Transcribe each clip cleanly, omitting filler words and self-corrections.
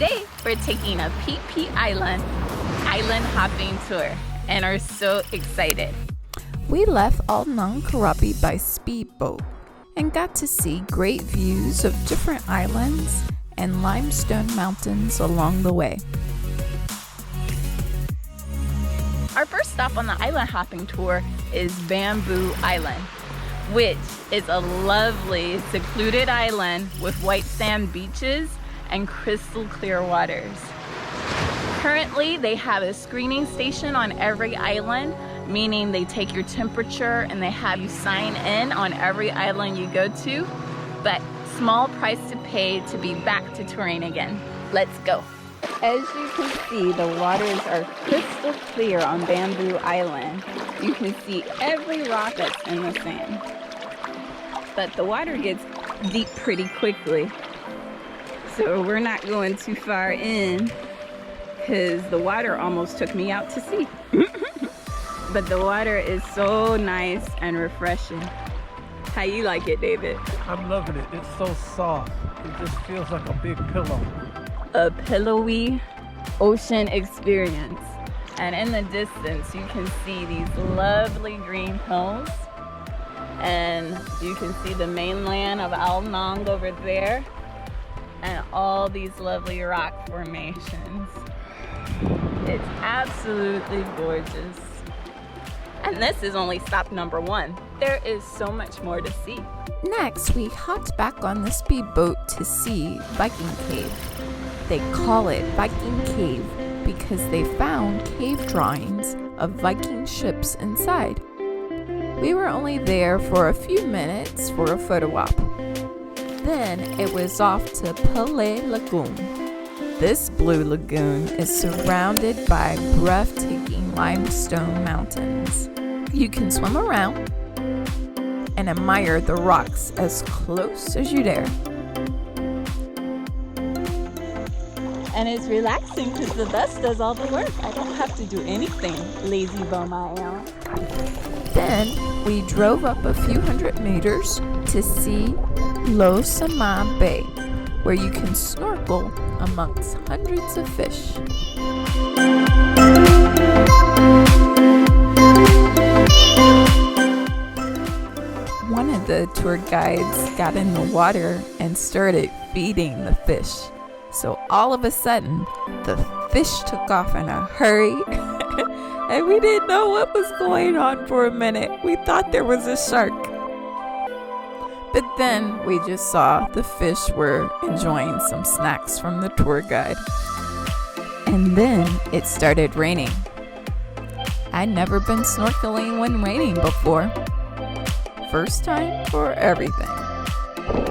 Today, we're taking a Phi Phi Island hopping tour and are so excited. We left Al Nang Karabi by speedboat and got to see great views of different islands and limestone mountains along the way. Our first stop on the island hopping tour is Bamboo Island, which is a lovely secluded island with white sand beaches and crystal clear waters. Currently, they have a screening station on every island, meaning they take your temperature and they have you sign in on every island you go to, but small price to pay to be back to touring again. Let's go. As you can see, the waters are crystal clear on Bamboo Island. You can see every rock that's in the sand. But the water gets deep pretty quickly. So we're not going too far in because the water almost took me out to sea. But the water is so nice and refreshing. How you like it, David? I'm loving it. It's so soft. It just feels like a big pillow. A pillowy ocean experience. And in the distance, you can see these lovely green hills. And you can see the mainland of Al Nang over there. And all these lovely rock formations. It's absolutely gorgeous. And this is only stop number 1. There is so much more to see. Next, we hopped back on the speedboat to see Viking Cave. They call it Viking Cave because they found cave drawings of Viking ships inside. We were only there for a few minutes for a photo op. Then it was off to Pileh Lagoon. This blue lagoon is surrounded by breathtaking limestone mountains. You can swim around and admire the rocks as close as you dare. And it's relaxing because the bus does all the work. I don't have to do anything, lazy bum I am. Then we drove up a few hundred meters to see Lohsamah Bay, where you can snorkel amongst hundreds of fish. One of the tour guides got in the water and started feeding the fish. So all of a sudden, the fish took off in a hurry and we didn't know what was going on for a minute. We thought there was a shark. But then we just saw the fish were enjoying some snacks from the tour guide. And then it started raining. I'd never been snorkeling when raining before. First time for everything.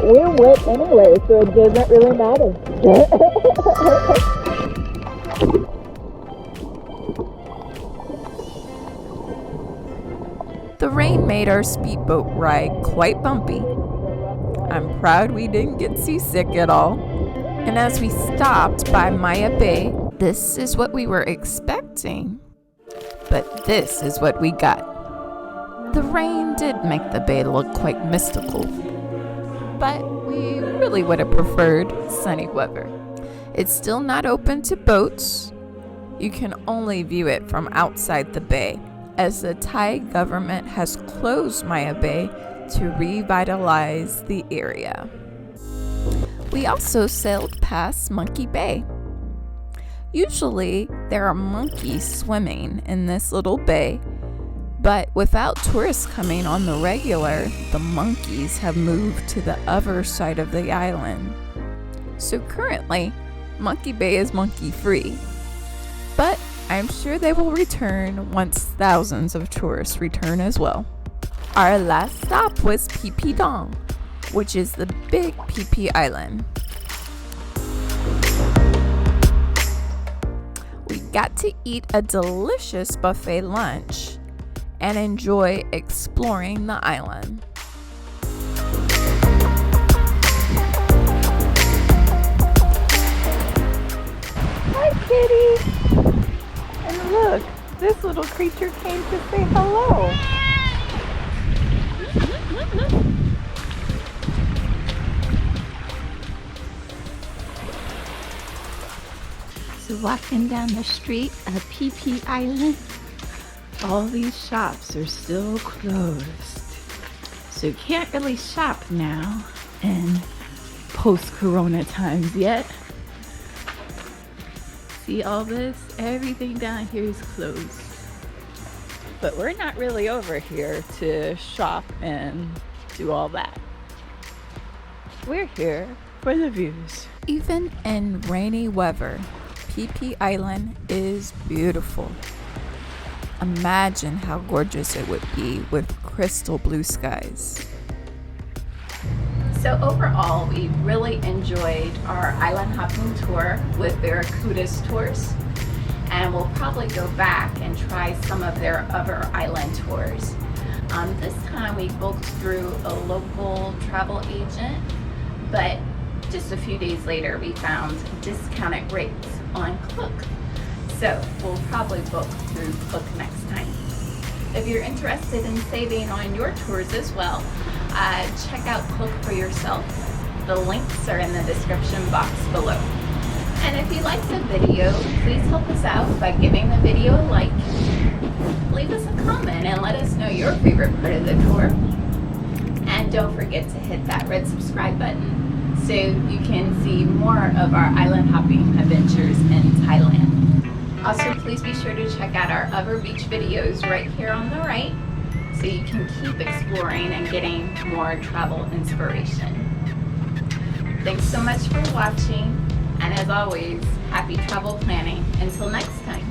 We're wet anyway, so it doesn't really matter. The rain made our speedboat ride quite bumpy. I'm proud we didn't get seasick at all. And as we stopped by Pileh Bay, this is what we were expecting. But this is what we got. The rain did make the bay look quite mystical, but we really would have preferred sunny weather. It's still not open to boats. You can only view it from outside the bay, as the Thai government has closed Pileh Bay to revitalize the area. We also sailed past Monkey Bay. Usually there are monkeys swimming in this little bay, but without tourists coming on the regular, the monkeys have moved to the other side of the island. So currently, Monkey Bay is monkey free, but I'm sure they will return once thousands of tourists return as well. Our last stop was Phi Phi Dong, which is the big Phi Phi Island. We got to eat a delicious buffet lunch and enjoy exploring the island. Hi, kitty! And look, this little creature came to say hello. We're walking down the street of Phi Phi Island. All these shops are still closed, so you can't really shop now in post-corona times yet. See all this? Everything down here is closed. But we're not really over here to shop and do all that. We're here for the views. Even in rainy weather, Phi Phi Island is beautiful. Imagine how gorgeous it would be with crystal blue skies. So overall, we really enjoyed our island hopping tour with Barracudas Tours, and we'll probably go back and try some of their other island tours. This time we booked through a local travel agent, but just a few days later we found discounted rates on Klook. So we'll probably book through Klook next time. If you're interested in saving on your tours as well, check out Klook for yourself. The links are in the description box below. And if you liked the video, please help us out by giving the video a like. Leave us a comment and let us know your favorite part of the tour. And don't forget to hit that red subscribe button so you can see more of our island hopping adventures in Thailand. Also, please be sure to check out our other beach videos right here on the right so you can keep exploring and getting more travel inspiration. Thanks so much for watching, and as always, happy travel planning. Until next time.